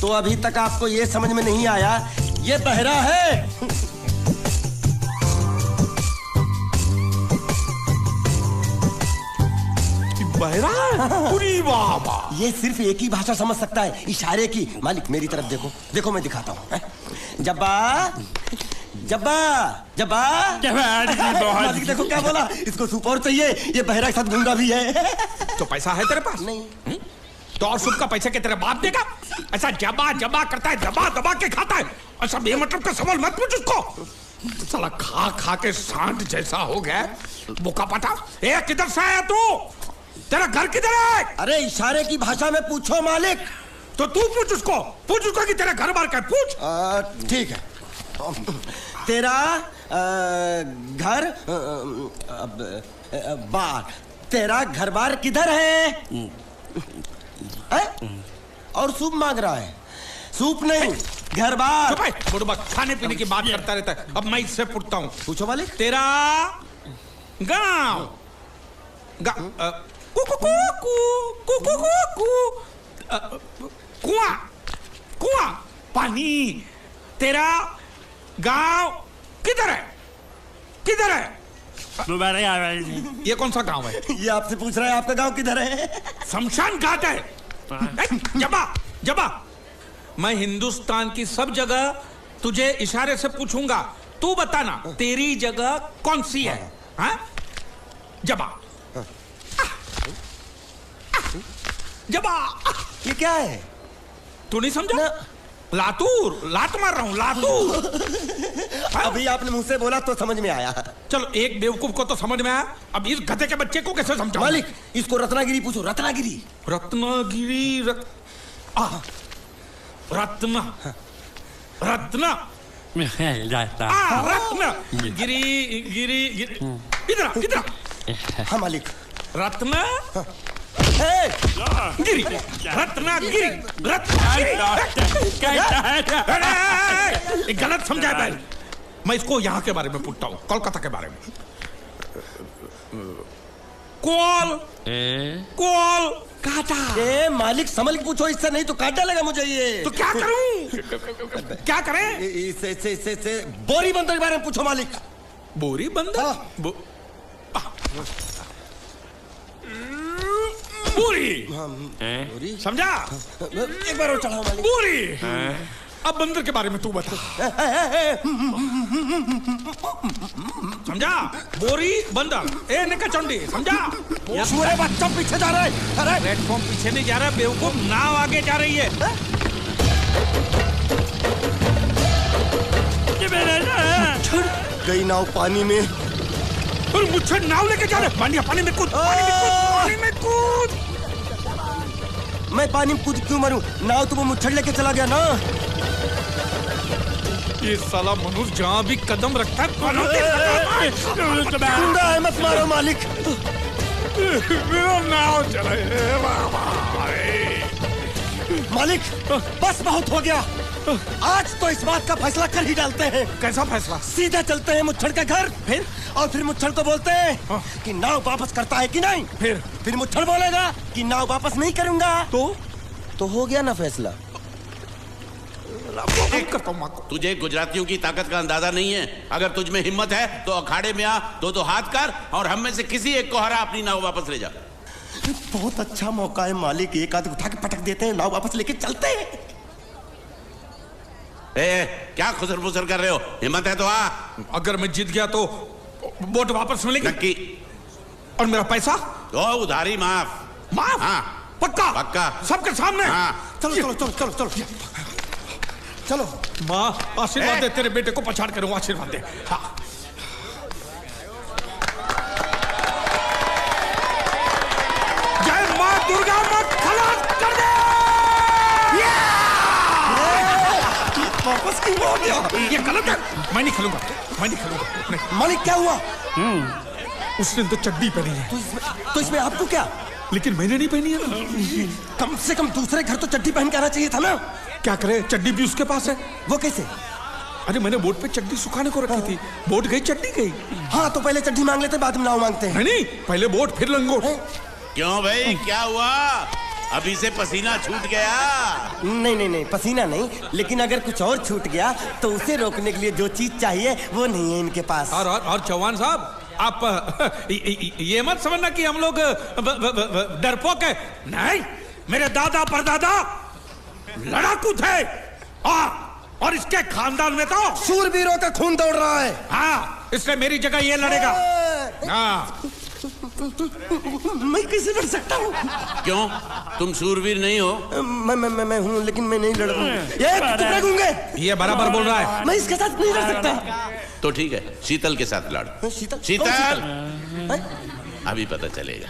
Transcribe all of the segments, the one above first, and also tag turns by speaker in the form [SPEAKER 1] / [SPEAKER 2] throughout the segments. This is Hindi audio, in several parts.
[SPEAKER 1] तो अभी तक आपको ये समझ में नहीं आया ये बहरा है।
[SPEAKER 2] बहरा? पूरी वाह।
[SPEAKER 1] ये सिर्फ एक ही भाषा समझ सकता है, इशारे की। मालिक मेरी तरफ देखो, देखो मैं दिखाता हूँ। जब्बा जब्बा जब्बा। मालिक देखो क्या बोला, इसको सूप और चाहिए। ये बहरा के साथ गूंगा भी है।
[SPEAKER 2] तो पैसा है तेरे पास?
[SPEAKER 1] नहीं।
[SPEAKER 2] तो और सूप का पैसा के तेरे बाप देगा? ऐसा जबा जबा करता है, दबा दबा के खाता है। ऐसा बेमतलब का सवाल मत पूछ उसको। साला खा खा के सांड जैसा हो गया। बुका पटा। ए किधर से आया तू? तेरा घर किधर है?
[SPEAKER 1] अरे इशारे की भाषा में पूछो मालिक।
[SPEAKER 2] तो तू पूछ उसको कि तेरा घर बार क्या है, पूछ।
[SPEAKER 1] ठीक है। तेरा घर बार, तेरा घर बार किधर है? और सूप मांग रहा है। सूप नहीं, घर बार।
[SPEAKER 2] चुप है, बुढ़बा खाने पीने की बात करता रहता है। अब मैं इससे पूछता हूँ।
[SPEAKER 1] पूछो मालिक।
[SPEAKER 2] तेरा गाँव कुआं कुआं पानी, तेरा गांव किधर है? किधर है? ये कौन सा गांव है?
[SPEAKER 1] ये आपसे पूछ रहा है आपका गांव किधर है?
[SPEAKER 2] शमशान घाट है। जबा जबा, मैं हिंदुस्तान की सब जगह तुझे इशारे से पूछूंगा, तू बताना तेरी जगह कौन सी है? हाँ? जबा जबा।
[SPEAKER 1] ये क्या है?
[SPEAKER 2] तू नहीं समझा? लातूर, लात मार रहा हूं, लातूर।
[SPEAKER 1] अभी आपने मुंह से बोला तो समझ में आया।
[SPEAKER 2] चलो एक बेवकूफ को तो समझ में आया, अब इस गधे के बच्चे को कैसे समझाऊं?
[SPEAKER 1] मालिक इसको रत्नागिरी पूछो। रत्नागिरी।
[SPEAKER 2] रत्नागिरी रत्न रत्न रत्न गिरी गिरी इधर इधर।
[SPEAKER 1] हाँ मालिक।
[SPEAKER 2] रत्न गिरी, रत्नागिरी, रत्नागिरी। गलत समझा है। मैं इसको यहाँ के बारे में पूछता हूँ, कोलकाता के बारे में। कोल कोल काटा।
[SPEAKER 1] मालिक संभल के पूछो, इससे नहीं तो काट डालेगा मुझे ये।
[SPEAKER 2] तो क्या करूं? क्या करें?
[SPEAKER 1] इससे बोरी बंदर के बारे में पूछो मालिक।
[SPEAKER 2] बोरी बंदर? पूरी समझा?
[SPEAKER 1] एक बार और चढ़ाओ मालिक।
[SPEAKER 2] पूरी। अब बंदर के बारे में तू बता। समझा? बोरी बंदर। ए निकचंडी, समझा?
[SPEAKER 1] सूरे बच्चा पीछे जा रहा है। अरे
[SPEAKER 2] प्लेटफॉर्म पीछे नहीं जा रहा, बेवकूफ, नाव आगे जा रही है।
[SPEAKER 1] गई नाव पानी में।
[SPEAKER 2] और मुझे नाव लेके जा रहे। पानी में कूद, पानी में कूद।
[SPEAKER 1] मैं पानी में कूद क्यों मरूं? नाव तो वो मुच्छड़ लेके चला गया ना।
[SPEAKER 2] ये साला मनुष्य जहाँ भी कदम रखता है
[SPEAKER 1] गुंडा है, मत मारो मालिक।
[SPEAKER 2] नाव चले।
[SPEAKER 1] मालिक बस बहुत हो गया। आज तो इस बात का फैसला कर ही डालते हैं।
[SPEAKER 2] कैसा फैसला?
[SPEAKER 1] सीधा चलते हैं मुच्छड़ के घर, फिर मुच्छड़ को बोलते हैं कि नाव वापस करता है कि नहीं। फिर मुच्छड़ बोलेगा कि नाव वापस नहीं करूंगा। तो हो गया ना फैसला।
[SPEAKER 3] तुझे गुजरातियों की ताकत का अंदाजा नहीं है। अगर तुझ में हिम्मत है तो अखाड़े में आ, दो हाथ कर और हम में से किसी एक को हरा अपनी नाव वापस ले जा।
[SPEAKER 1] बहुत अच्छा मौका है मालिक, एक आध उठा के पटक देते हैं, नाव वापस लेके चलते हैं।
[SPEAKER 3] क्या खुसर फुसर कर रहे हो? हिम्मत है तो आ।
[SPEAKER 2] अगर मैं जीत गया तो बोट वापस मिलेगी?
[SPEAKER 3] नक्की।
[SPEAKER 2] और मेरा पैसा?
[SPEAKER 3] तो उधारी माफ।
[SPEAKER 2] माफ?
[SPEAKER 3] हाँ।
[SPEAKER 2] पक्का?
[SPEAKER 3] पक्का।
[SPEAKER 2] सबके सामने?
[SPEAKER 3] हाँ।
[SPEAKER 2] चलो। माँ आशीर्वाद दे, तेरे बेटे को पछाड़ करूंगा, आशीर्वाद दे। हाँ। जय माँ दुर्गा, मत खलास कर दे।
[SPEAKER 1] वापस क्यों हो गया?
[SPEAKER 2] ये गलत है। मैं नहीं खेलूंगा।
[SPEAKER 1] मालिक क्या हुआ?
[SPEAKER 2] उसने तो चड्डी पहनी है।
[SPEAKER 1] तो इसमें आपको क्या?
[SPEAKER 2] लेकिन मैंने नहीं पहनी है।
[SPEAKER 1] कम से कम दूसरे घर तो चड्डी पहन के आना चाहिए था ना।
[SPEAKER 2] क्या करे, चड्डी भी उसके पास है।
[SPEAKER 1] वो कैसे?
[SPEAKER 2] अरे मैंने बोट पे चड्डी सुखाने को रखी थी, बोट गई, चड्डी गई।
[SPEAKER 1] हाँ तो पहले चड्डी मांग लेते, बाद में नाव मांगते हैं।
[SPEAKER 2] नहीं, पहले बोट फिर लंगोट।
[SPEAKER 3] क्यों भाई, क्या हुआ? अभी से पसीना छूट गया।
[SPEAKER 1] नहीं नहीं नहीं, पसीना नहीं, लेकिन अगर कुछ और छूट गया तो उसे रोकने के लिए जो चीज चाहिए वो नहीं है इनके पास।
[SPEAKER 2] और चौहान साहब, आप ये मत समझना कि हम लोग डरपोक है। नहीं, मेरे दादा परदादा लड़ाकू थे और इसके खानदान में तो
[SPEAKER 1] शूरवीरों का खून दौड़ रहा है।
[SPEAKER 2] हाँ, इसलिए मेरी जगह ये लड़ेगा। हाँ।
[SPEAKER 1] मैं कैसे लड़ सकता हूँ?
[SPEAKER 3] क्यों, तुम शूरवीर नहीं हो?
[SPEAKER 1] मैं हूँ, लेकिन मैं नहीं लड़ रहा हूँ।
[SPEAKER 2] ये बराबर बोल रहा है।
[SPEAKER 1] मैं इसके साथ नहीं लड़ सकता।
[SPEAKER 3] तो ठीक है, शीतल के साथ लड़।
[SPEAKER 1] शीतल?
[SPEAKER 3] शीतल, अभी पता चलेगा।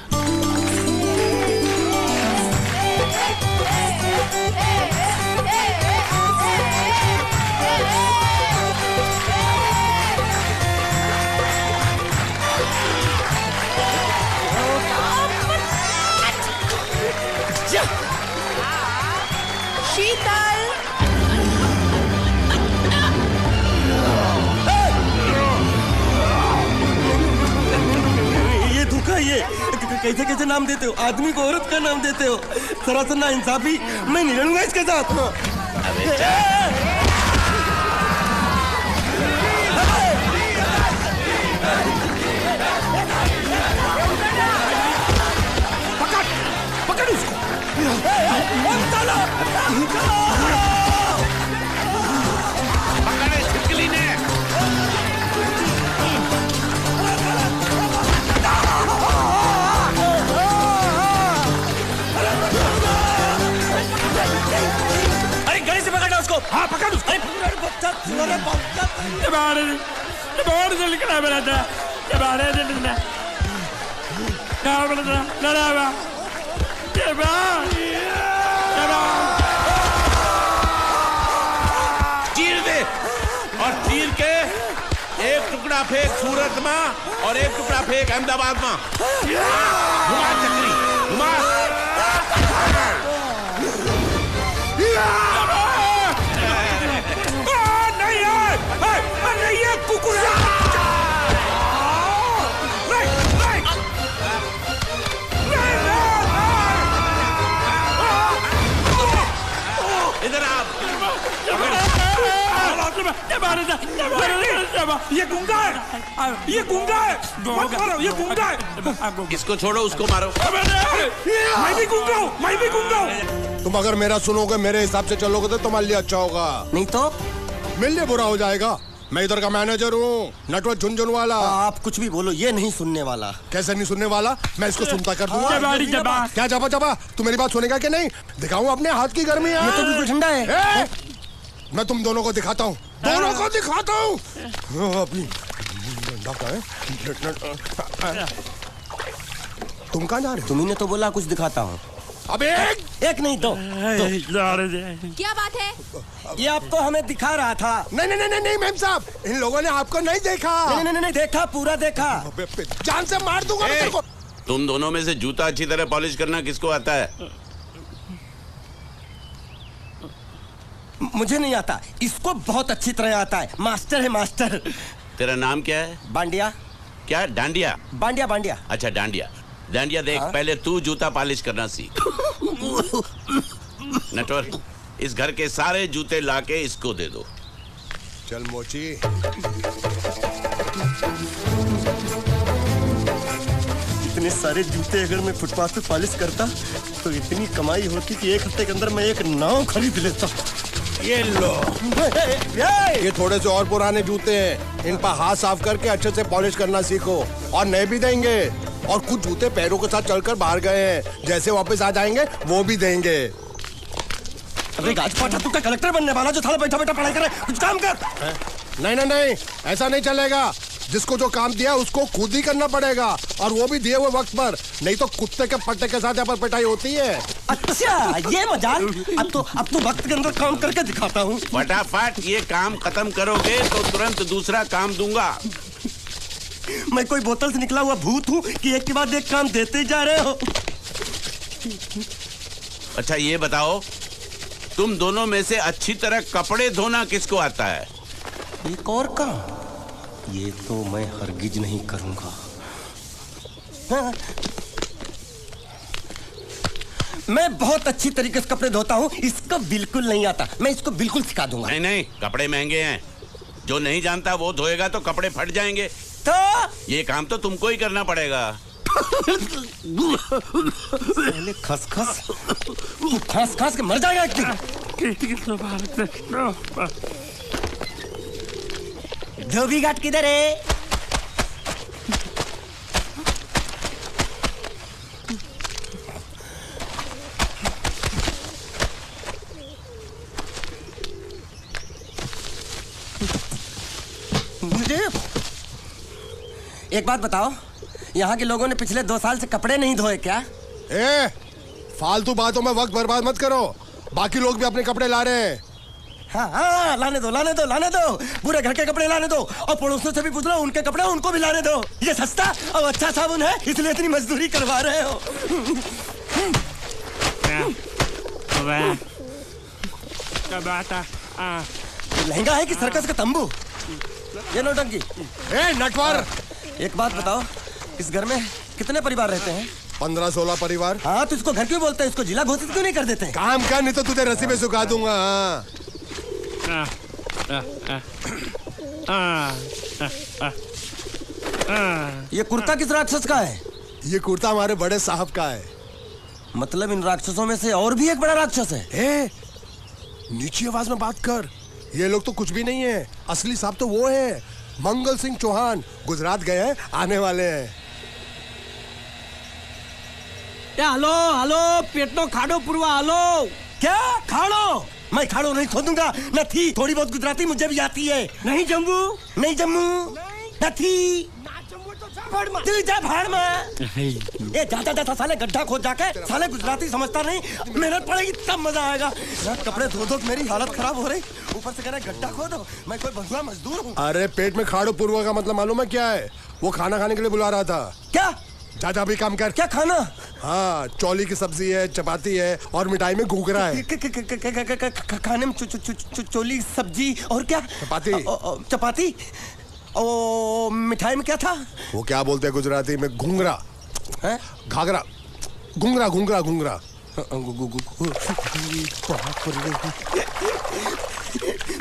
[SPEAKER 4] शीतल,
[SPEAKER 1] ये धोखा, ये कैसे कैसे नाम देते हो? आदमी को औरत का नाम देते हो। सरासर ना इंसाफी। मैं नहीं लड़ूंगा इसके साथ।
[SPEAKER 3] अबे जा।
[SPEAKER 2] पकड़ उसको।
[SPEAKER 3] पकड़े छिपकली ने।
[SPEAKER 1] अरे गले से पकड़ना उसको।
[SPEAKER 2] हाँ, पकड़ उसको।
[SPEAKER 5] बाहर से निकला मेरा था, बाहर से निकला, क्या बोला था? लड़ा हुआ,
[SPEAKER 3] चीर दे, और चीर के एक टुकड़ा फेंक सूरत में और एक टुकड़ा फेंक अहमदाबाद में। घुमा चक्री, घुमा।
[SPEAKER 2] नहीं है कुकुर।
[SPEAKER 3] इधर आप।
[SPEAKER 2] ये गूंगा है, ये गूंगा है। मत मारो, ये गूंगा है।
[SPEAKER 3] इसको छोड़ो, उसको मारो।
[SPEAKER 2] मैं भी गूंगा हूँ, मैं भी गूंगा हूँ।
[SPEAKER 6] तुम अगर मेरा सुनोगे, मेरे हिसाब से चलोगे तो तुम्हारे लिए अच्छा होगा,
[SPEAKER 1] नहीं तो
[SPEAKER 6] मेरे लिए बुरा हो जाएगा। मैं इधर का मैनेजर हूँ, नटवर झुनझुनवाला।
[SPEAKER 1] आप कुछ भी बोलो, ये नहीं सुनने वाला।
[SPEAKER 6] कैसे नहीं सुनने वाला? मैं इसको सुनता कर दूंगा। क्या जबा जबा? तू मेरी बात सुनेगा कि नहीं? दिखाऊं अपने हाथ की गर्मी?
[SPEAKER 1] ये तो बिल्कुल ठंडा है।
[SPEAKER 6] मैं तुम दोनों को दिखाता हूँ, दोनों को दिखाता हूँ। तुम कहाँ जा रहे हो?
[SPEAKER 1] तुम्ही ने तो बोला कुछ दिखाता हूँ।
[SPEAKER 6] अब
[SPEAKER 1] एक नहीं, दो।
[SPEAKER 4] क्या बात है?
[SPEAKER 1] ये आपको हमें दिखा रहा था।
[SPEAKER 6] नहीं नहीं नहीं नहीं मैम साहब, इन लोगों ने आपको नहीं देखा।
[SPEAKER 1] नहीं नहीं नहीं, देखा, पूरा देखा।
[SPEAKER 6] जान से मार दूंगा मैं तेरे को।
[SPEAKER 3] तुम दोनों में से जूता अच्छी तरह पॉलिश करना किसको आता है?
[SPEAKER 1] मुझे नहीं आता, इसको बहुत अच्छी तरह आता है। मास्टर है, मास्टर।
[SPEAKER 3] तेरा नाम क्या है?
[SPEAKER 1] बांडिया।
[SPEAKER 3] क्या? डांडिया?
[SPEAKER 1] बांडिया, बांडिया।
[SPEAKER 3] अच्छा, डांडिया। डांडिया देख, पहले तू जूता पॉलिश करना सीख। नटवर, इस घर के सारे जूते लाके इसको दे दो।
[SPEAKER 6] चल मोची।
[SPEAKER 1] इतने सारे जूते अगर मैं फुटपाथ पे पॉलिश करता तो इतनी कमाई होती कि एक हफ्ते के अंदर मैं एक नाव खरीद लेता।
[SPEAKER 6] ये लो, ये थोड़े से और पुराने जूते हैं, इन पर हाथ साफ करके अच्छे से पॉलिश करना सीखो। और नए भी देंगे, और कुछ जूते पैरों के साथ चलकर बाहर गए हैं, जैसे वापस आ जाएंगे वो भी देंगे।
[SPEAKER 1] अरे गाजपाटा, तू क्या कलेक्टर बनने वाला जो थाला बैठा बैठा पढ़ाई करे? कुछ काम कर।
[SPEAKER 6] नहीं नहीं नहीं, ऐसा नहीं चलेगा। जिसको जो काम दिया उसको खुद ही करना पड़ेगा, और वो भी दिए हुए वक्त पर, नहीं तो कुत्ते के पट्टे के साथ यहाँ पर पिटाई होती है।
[SPEAKER 1] अच्छा, ये मजाक। अब तो वक्त के अंदर काम करके दिखाता हूँ।
[SPEAKER 3] फटाफट ये काम खत्म करोगे तो तुरंत दूसरा काम दूंगा।
[SPEAKER 1] मैं कोई बोतल से निकला हुआ भूत हूँ कि एक के बाद एक काम देते जा रहे हो?
[SPEAKER 3] अच्छा ये बताओ, तुम दोनों में से अच्छी तरह कपड़े धोना किसको आता है?
[SPEAKER 1] एक और काम? ये तो मैं हरगिज नहीं करूंगा। हाँ। मैं बहुत अच्छी तरीके से कपड़े धोता हूँ, इसको बिल्कुल नहीं आता। मैं इसको बिल्कुल सिखा दूंगा।
[SPEAKER 3] नहीं नहीं, कपड़े महंगे हैं, जो नहीं जानता वो धोएगा तो कपड़े फट जाएंगे।
[SPEAKER 1] तो
[SPEAKER 3] ये काम तो तुमको ही करना पड़ेगा।
[SPEAKER 1] खस खस के मर जाएगा एक दिन। धोबी घाट किधर है? मुझे एक बात बताओ, यहाँ के लोगों ने पिछले 2 साल से कपड़े नहीं धोए क्या?
[SPEAKER 6] फालतू बातों में वक्त बर्बाद मत करो, बाकी लोग भी अपने कपड़े ला रहे हैं।
[SPEAKER 1] हाँ, लाने दो, पूरे घर के कपड़े लाने दो, और पड़ोसियों से भी पूछ लो, उनके कपड़े उनको भी लाने दो। ये सस्ता और अच्छा साबुन है, इसलिए इतनी मजदूरी करवा रहे हो। लहंगा है कि सर्कस का तंबू? ये नौटंकी।
[SPEAKER 6] नटवर,
[SPEAKER 1] एक बात बताओ, इस घर में कितने परिवार रहते हैं?
[SPEAKER 6] 15-16 परिवार।
[SPEAKER 1] हाँ, तो इसको घर क्यों बोलते हैं? इसको जिला घोषित क्यों नहीं कर देते?
[SPEAKER 6] काम कर, नहीं तो तुझे रस्सी में सुखा दूंगा।
[SPEAKER 1] ये कुर्ता किस राक्षस का है?
[SPEAKER 6] ये कुर्ता हमारे बड़े साहब का है।
[SPEAKER 1] मतलब इन राक्षसों में से और भी एक बड़ा राक्षस है?
[SPEAKER 6] नीची आवाज में बात कर, ये लोग तो कुछ भी नहीं है, असली साहब तो वो है, मंगल सिंह चौहान। गुजरात गए हैं, आने वाले हैं।
[SPEAKER 5] हेलो, पेटनो खाड़ो पुरवा, हेलो।
[SPEAKER 1] क्या खाड़ो? मैं खाड़ो नहीं खोदूंगा, न थी। थोड़ी बहुत गुजराती मुझे भी आती है।
[SPEAKER 5] नहीं जम्मू,
[SPEAKER 1] न थी। तू जा भाड़ में। ये जाता साले गड्ढा खोद जाके, साले गुजराती समझता नहीं। मेहनत पड़ेगी तब मजा आएगा। कपड़े धो धो मेरी हालत खराब हो रही, ऊपर से कह रहे गड्ढा खोदो। मैं कोई बंधुआ मजदूर हूँ?
[SPEAKER 6] अरे पेट में खाड़ो पुरवा का मतलब मालूम है क्या है? वो खाना खाने के लिए बुला रहा था।
[SPEAKER 1] क्या?
[SPEAKER 6] जा भी काम कर।
[SPEAKER 1] क्या खाना?
[SPEAKER 6] हाँ, चौली की सब्जी है, चपाती है और मिठाई में घूघरा है।
[SPEAKER 1] खाने में चोली सब्जी और क्या? चपाती। ओ, मिठाई में क्या था?
[SPEAKER 6] वो क्या बोलते हैं गुजराती में? घूंघरा है? घाघरा, घूंघरा।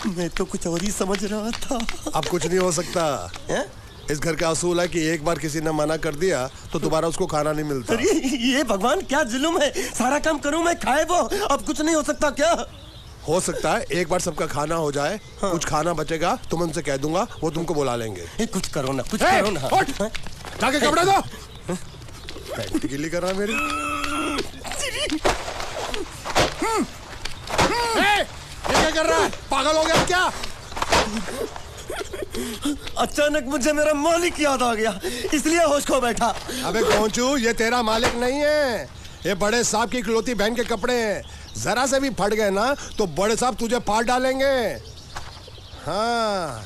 [SPEAKER 1] मैं तो कुछ और ही समझ रहा था।
[SPEAKER 6] अब कुछ नहीं हो सकता है? इस घर का असूल है कि एक बार किसी ने मना कर दिया तो दोबारा उसको खाना नहीं मिलता।
[SPEAKER 1] ये भगवान क्या जुल्म है? सारा काम करूं मैं, खाए वो। अब कुछ नहीं हो सकता क्या?
[SPEAKER 6] हो सकता है एक बार सबका खाना हो जाए। हाँ। कुछ खाना बचेगा तो मैं उनसे कह दूंगा, वो तुमको बुला लेंगे।
[SPEAKER 1] कुछ करो ना, कुछ करो ना।
[SPEAKER 6] जाके कपड़े दो। पैंट गिल्ली कर रहा मेरी। ये क्या कर रहा है? पागल हो गया क्या?
[SPEAKER 1] अचानक मुझे मेरा मालिक याद आ गया, इसलिए होश खो बैठा।
[SPEAKER 6] अबे पहुंचू, ये तेरा मालिक नहीं है, ये बड़े साहब की इकलौती बहन के कपड़े हैं। जरा से भी फट गए ना तो बड़े साहब तुझे फाड़ डालेंगे। हाँ,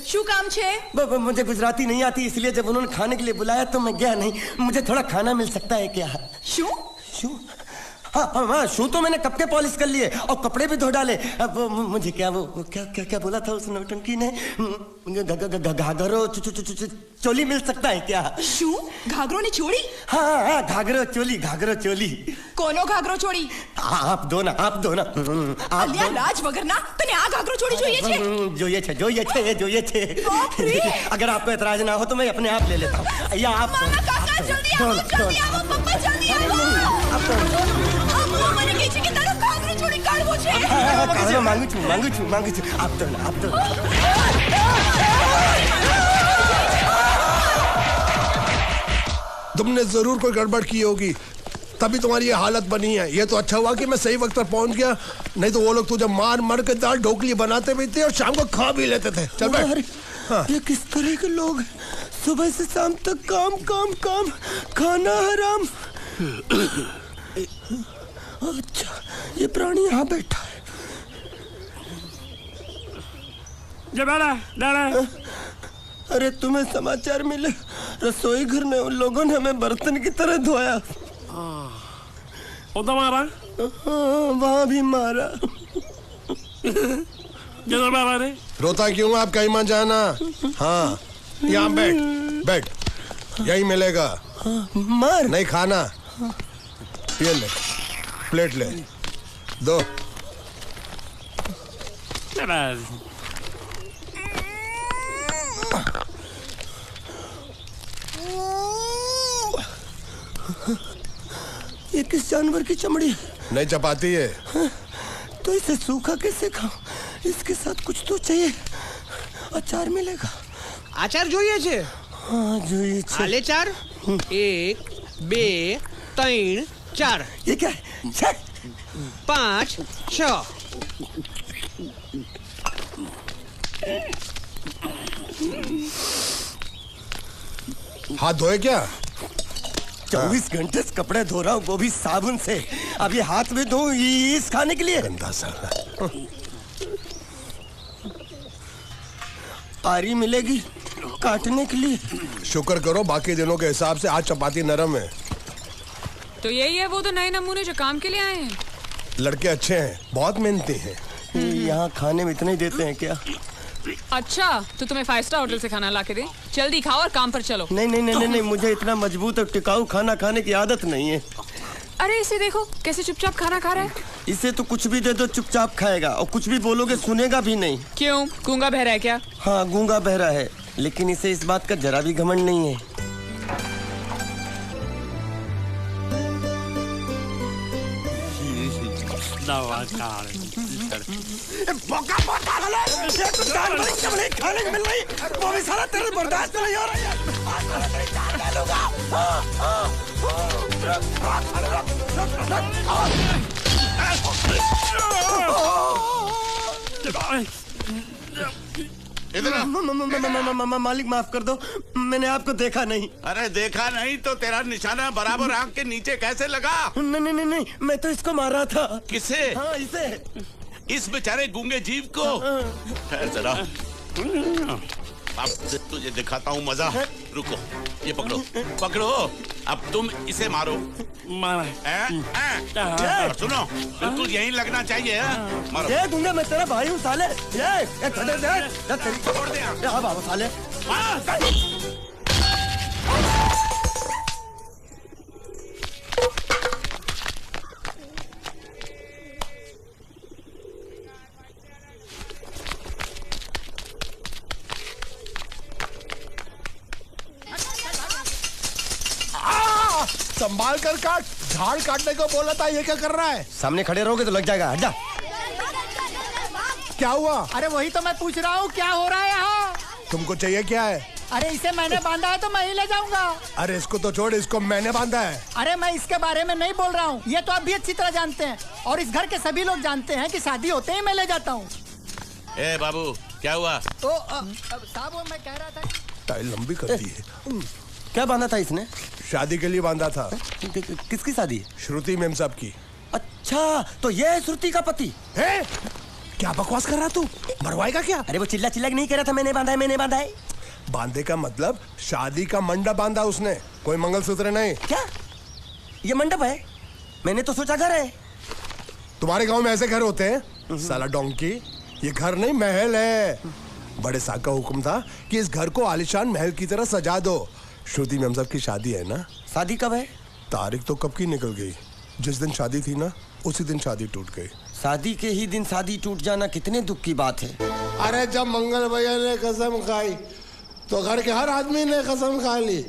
[SPEAKER 4] શું કામ છે?
[SPEAKER 1] मुझे गुजराती नहीं आती, इसलिए जब उन्होंने खाने के लिए बुलाया तो मैं गया नहीं। मुझे थोड़ा खाना मिल सकता है क्या? शू? हाँ, शू तो मैंने कब के पॉलिश कर लिए और कपड़े भी धो डाले। अब मुझे क्या क्या बोला था उस नौटंकी ने? घाघरो चोली मिल सकता है क्या?
[SPEAKER 4] शू? घाघरो ने छोड़ी?
[SPEAKER 1] हाँ, घाघरो चोली।
[SPEAKER 4] कोनो घाघरो छोड़ी?
[SPEAKER 1] आप दो ना।
[SPEAKER 4] અલ્યા લાજ વગરના, તને આ ઘાઘરો છોડી જોઈએ છે?
[SPEAKER 1] જોઈએ છે। अगर आपको एतराज ना हो तो मैं अपने आप ले लेता हूँ। या आप
[SPEAKER 4] મામા કાકા જલ્દી આવો, પપ્પા જલ્દી આવો। અમ્મા મને કહે છે કે તારો ઘાઘરો છોડી કાઢવો છે।
[SPEAKER 1] मांगू छू। आप तो
[SPEAKER 6] तुमने जरूर कोई गड़बड़ की होगी, तभी तुम्हारी ये हालत बनी है। ये तो अच्छा हुआ कि मैं सही वक्त पर पहुंच गया, नहीं तो वो लोग तुझे मार के दाल ढोकली बनाते भी थे और शाम को खा भी लेते थे। चल बैठ।
[SPEAKER 1] हाँ। ये किस तरह के लोग हैं? सुबह से शाम तक काम, खाना हराम। अच्छा, ये प्राणी यहाँ बैठा है। अरे तुम्हें समाचार मिले? रसोई घर में उन लोगों ने हमें बर्तन की तरह धोया। वहाँ भी मारा।
[SPEAKER 5] जरूर बाबा रे।
[SPEAKER 6] रोता क्यों आप कहीं मत जाना। हाँ यहाँ बैठ बैठ, यही मिलेगा।
[SPEAKER 1] मार
[SPEAKER 6] नहीं खाना, ये ले प्लेट ले दो।
[SPEAKER 1] ये किस जानवर की चमड़ी?
[SPEAKER 6] नहीं चपाती है।
[SPEAKER 1] तो इसे सूखा कैसे खाऊं? इसके साथ कुछ तो चाहिए। अचार मिलेगा?
[SPEAKER 7] આચાર જોઈએ છે?
[SPEAKER 1] हाँ જોઈએ છે।
[SPEAKER 7] આલે ચાર 1 2 3 4
[SPEAKER 1] ये क्या है? छे!
[SPEAKER 7] 5 6
[SPEAKER 6] हाथ धोए क्या?
[SPEAKER 1] 24 घंटे से कपड़े धो रहा हूँ, वो भी साबुन से। अब ये हाथ में धो इस खाने के लिए?
[SPEAKER 6] गंदा साला।
[SPEAKER 1] आरी मिलेगी काटने के लिए?
[SPEAKER 6] शुक्र करो बाकी दिनों के हिसाब से आज चपाती नरम है।
[SPEAKER 8] तो यही है वो तो नए नमूने जो काम के लिए आए हैं।
[SPEAKER 6] लड़के अच्छे हैं, बहुत मेहनती हैं।
[SPEAKER 1] यहाँ खाने में इतना ही देते हैं क्या?
[SPEAKER 8] अच्छा तो तुम्हें 5 स्टार होटल से खाना ला के दे? जल्दी खाओ और काम पर चलो।
[SPEAKER 1] नहीं नहीं नहीं नहीं, मुझे इतना मजबूत और टिकाऊ खाना खाने की आदत नहीं है।
[SPEAKER 8] अरे इसे देखो कैसे चुपचाप खाना खा रहा है।
[SPEAKER 1] इसे तो कुछ भी दे दो चुपचाप खाएगा, और कुछ भी बोलोगे सुनेगा भी नहीं।
[SPEAKER 8] क्यों, गूंगा बहरा है क्या?
[SPEAKER 1] हाँ गूंगा बहरा है, लेकिन इसे इस बात का जरा भी घमंड नहीं है।
[SPEAKER 2] मौका बहुत पागल है। ये तो जानवर की चमड़ी खाने को मिल रही, वो भी साला तेरे बर्दाश्त नहीं हो रही है। आज मैं तेरी जान ले लूंगा।
[SPEAKER 1] मालिक माफ कर दो, मैंने आपको देखा नहीं।
[SPEAKER 3] अरे देखा नहीं तो तेरा निशाना बराबर आंख के नीचे कैसे लगा?
[SPEAKER 1] नहीं नहीं नहीं, मैं तो इसको मार रहा था।
[SPEAKER 3] किसे?
[SPEAKER 1] हाँ इसे।
[SPEAKER 3] इस बेचारे गूंगे जीव को? ठहर जरा, अब तुझे दिखाता हूँ मजा। रुको, ये पकड़ो पकड़ो, अब तुम इसे मारो। सुनो, बिल्कुल यहीं लगना चाहिए। मारो।
[SPEAKER 1] ये गूंगा, मैं तेरा भाई हूँ साले। ये
[SPEAKER 3] छोड़ दे।
[SPEAKER 1] हाँ बाबा साले।
[SPEAKER 6] संभाल कर काट, झाड़ काटने को बोला था, ये क्या कर रहा है?
[SPEAKER 1] सामने खड़े रहोगे तो लग जाएगा। हट जा।
[SPEAKER 6] क्या हुआ?
[SPEAKER 9] अरे वही तो मैं पूछ रहा हूँ, क्या हो रहा है यहाँ?
[SPEAKER 6] तुमको चाहिए क्या है?
[SPEAKER 9] अरे इसे मैंने बांधा है तो मैं ही ले जाऊंगा।
[SPEAKER 6] अरे इसको तो छोड़, इसको मैंने बांधा है।
[SPEAKER 9] अरे मैं इसके बारे में नहीं बोल रहा हूँ, ये तो आप भी अच्छी तरह जानते हैं, और इस घर के सभी लोग जानते हैं कि शादी होते ही मैं ले जाता हूँ।
[SPEAKER 3] ए बाबू, क्या हुआ?
[SPEAKER 9] तो साहब वो मैं कह रहा था।
[SPEAKER 6] टाइल लंबी कर दी है।
[SPEAKER 1] क्या बांधा था इसने?
[SPEAKER 6] शादी के लिए बांधा था।
[SPEAKER 1] किसकी शादी?
[SPEAKER 6] श्रुति मेम साहब की।
[SPEAKER 1] अच्छा, तो ये है श्रुति का पति?
[SPEAKER 6] है? क्या बकवास कर रहा तू? मरवाएगा क्या?
[SPEAKER 1] अरे वो चिल्ला चिल्ला नहीं कह रहा था मैंने बांधा है, मैंने बांधा है।
[SPEAKER 6] बांधे का मतलब शादी का मंडप बांधा उसने, कोई मंगलसूत्र नहीं।
[SPEAKER 1] क्या ये मंडप है? मैंने तो सोचा घर है।
[SPEAKER 6] तुम्हारे गांव में ऐसे घर होते हैं साला डोंकी? ये घर नहीं, महल है। बड़े साहब का हुक्म था कि इस घर को आलीशान महल की तरह सजा दो। श्रुति मेम साहब की शादी है ना?
[SPEAKER 1] शादी कब है?
[SPEAKER 6] तारीख तो कब की निकल गई, जिस दिन शादी थी ना उसी दिन शादी टूट गई।
[SPEAKER 1] शादी के ही दिन शादी टूट जाना कितने दुख की बात है।
[SPEAKER 6] अरे जब मंगल भैया ने कसम खाई तो घर के हर आदमी ने कसम खा ली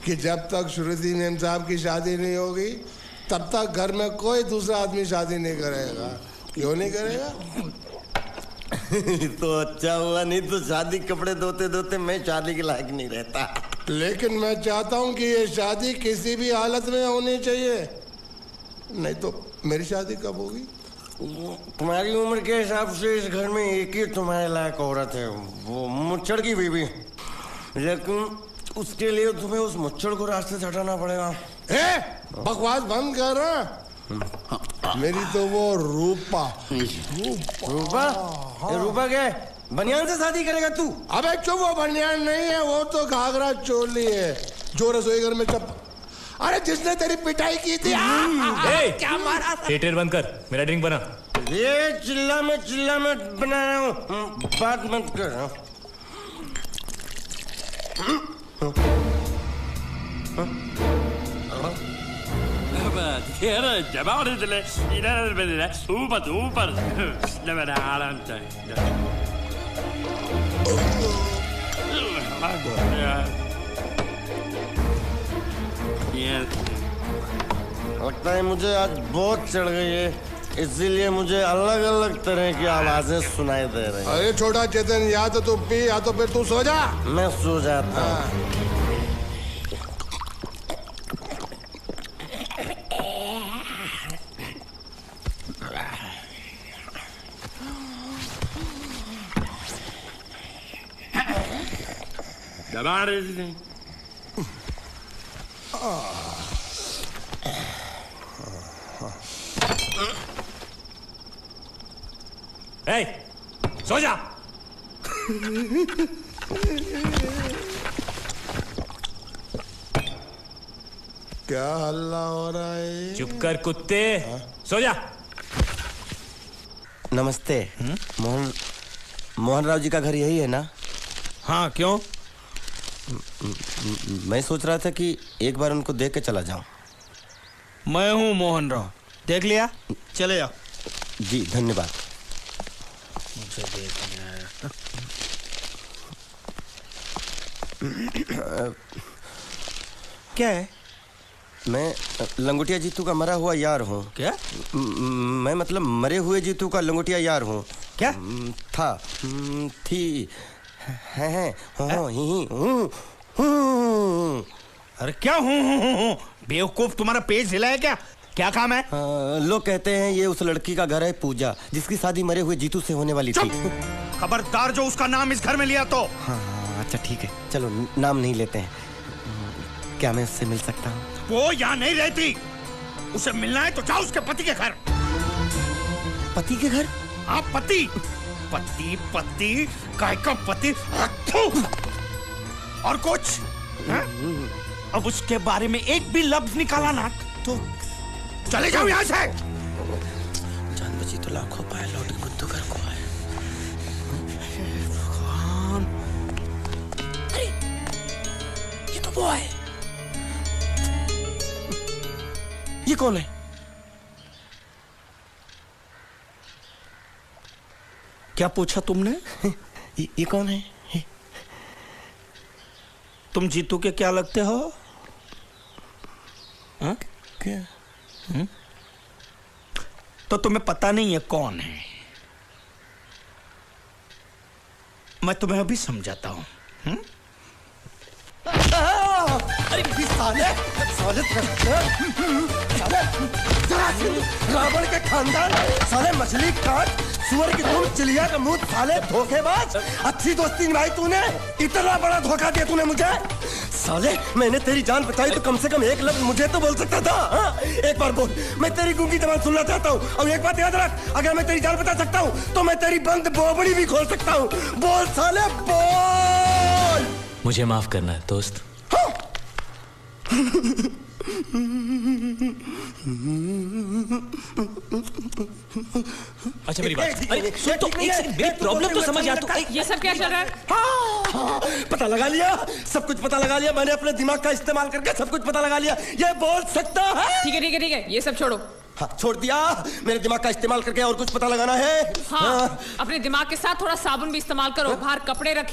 [SPEAKER 6] कि जब तक श्रुति मेम साहब की शादी नहीं होगी तब तक घर में कोई दूसरा आदमी शादी नहीं करेगा। क्यों नहीं करेगा?
[SPEAKER 1] तो अच्छा हुआ, नहीं तो शादी कपड़े धोते धोते मैं शादी के लायक नहीं रहता।
[SPEAKER 6] लेकिन मैं चाहता हूँ कि ये शादी किसी भी हालत में होनी चाहिए, नहीं तो मेरी शादी कब होगी?
[SPEAKER 1] तुम्हारी उम्र के हिसाब से इस घर में एक ही तुम्हारे लायक औरत है, वो मुच्छड़ की बीवी। लेकिन उसके लिए तुम्हें उस मुच्छड़ को रास्ते से हटाना पड़ेगा।
[SPEAKER 6] बकवास बंद कर रहा। मेरी तो वो रूपा।
[SPEAKER 1] रूपा? रूपा क्या है? बनियान से शादी करेगा तू?
[SPEAKER 6] अबे चुप, वो बनियान नहीं है, वो तो घाघरा चोली है जो रसोई घर में अरे जिसने तेरी पिटाई की थी
[SPEAKER 7] क्या मारा था?
[SPEAKER 10] थिएटर बंद कर, मेरा ड्रिंक बना।
[SPEAKER 1] ये चिल्ला मत बना रहा हूँ, बात मत कर।
[SPEAKER 5] ऊपर आराम
[SPEAKER 1] लगता है मुझे आज बहुत चढ़ गई है, इसीलिए मुझे अलग अलग तरह की आवाजें सुनाई दे रही हैं।
[SPEAKER 6] अरे छोटा चेतन, या तो तू पी या तो फिर तू सो जा।
[SPEAKER 1] मैं सो जाता हूँ।
[SPEAKER 5] दबा रहे थे।
[SPEAKER 10] सो जा।
[SPEAKER 6] क्या हल्ला हो रहा है?
[SPEAKER 10] चुप कर कुत्ते, सो जा।
[SPEAKER 1] नमस्ते। मोहन राव जी का घर यही है ना?
[SPEAKER 7] हाँ, क्यों?
[SPEAKER 1] मैं सोच रहा था कि एक बार उनको देख के चला जाऊं।
[SPEAKER 7] मैं हूँ मोहन राव, देख लिया? चले जाओ।
[SPEAKER 1] जी धन्यवाद।
[SPEAKER 7] मुझे देखना है। क्या है?
[SPEAKER 1] मैं लंगोटिया जीतू का मरा हुआ यार हूँ।
[SPEAKER 7] क्या?
[SPEAKER 1] मैं मतलब मरे हुए जीतू का लंगोटिया यार हूँ।
[SPEAKER 7] क्या?
[SPEAKER 1] था, थी, है,
[SPEAKER 7] अरे क्या हूँ? बेवकूफ, तुम्हारा पेज हिला है क्या? क्या काम है?
[SPEAKER 1] लोग कहते हैं ये उस लड़की का घर है पूजा, जिसकी शादी मरे हुए जीतू से होने वाली थी।
[SPEAKER 7] खबरदार जो उसका नाम इस घर में लिया तो।
[SPEAKER 1] हाँ अच्छा ठीक है, चलो नाम नहीं लेते हैं। क्या मैं उससे मिल सकता हूँ?
[SPEAKER 7] वो यहाँ नहीं रहती। उसे मिलना है तो जाओ उसके पति के घर।
[SPEAKER 1] पति के घर?
[SPEAKER 7] हाँ, पति पति काय का पति। और कुछ है? अब उसके बारे में एक भी लफ्ज निकाला ना तो चले जाओ यहाँ से।
[SPEAKER 1] जान बची तो लाखों पाए, लौट के बुद्धू घर को आए।
[SPEAKER 7] भगवान, अरे ये तो वो है।
[SPEAKER 1] ये कौन है?
[SPEAKER 7] क्या पूछा तुमने?
[SPEAKER 1] ये कौन है?
[SPEAKER 7] तुम जीतू के क्या लगते हो? हा?
[SPEAKER 1] क्या?
[SPEAKER 7] तो तुम्हें पता नहीं है कौन है? मैं तुम्हें अभी समझाता हूं।
[SPEAKER 1] अरे साले रावण के खानदान, साले मछली काट, सुअर की तुम, चिलिया का मुंह, साले धोखेबाज। अच्छी दोस्ती निभाई तूने, इतना बड़ा धोखा दिया तूने मुझे। साले मैंने तेरी जान बचाई तो कम से कम एक लफ्ज मुझे तो बोल सकता था। हाँ? एक बार बोल, मैं तेरी गूंगी जबान सुनना चाहता हूँ। और एक बात याद रख, अगर मैं तेरी जान बचा सकता हूँ तो मैं तेरी बंद बोबड़ी भी खोल सकता हूँ। बोल साले बोल।
[SPEAKER 10] मुझे माफ करना है दोस्त। अच्छा मेरी बात, अरे सुन तो एक सेकंड, मेरी प्रॉब्लम तो समझ आ तू।
[SPEAKER 8] ये सब क्या चल रहा है?
[SPEAKER 1] हाँ, पता लगा लिया, सब कुछ पता लगा लिया मैंने, अपने दिमाग का इस्तेमाल करके सब कुछ पता लगा लिया। ये बोल सकता है?
[SPEAKER 8] ठीक है ठीक है ठीक है, ये सब छोड़ो।
[SPEAKER 1] हाँ, छोड़ दिया। मेरे दिमाग का इस्तेमाल करके और कुछ पता लगाना है?
[SPEAKER 8] हाँ, अपने दिमाग के साथ थोड़ा साबुन भी इस्तेमाल करो। बाहर कपड़े रखे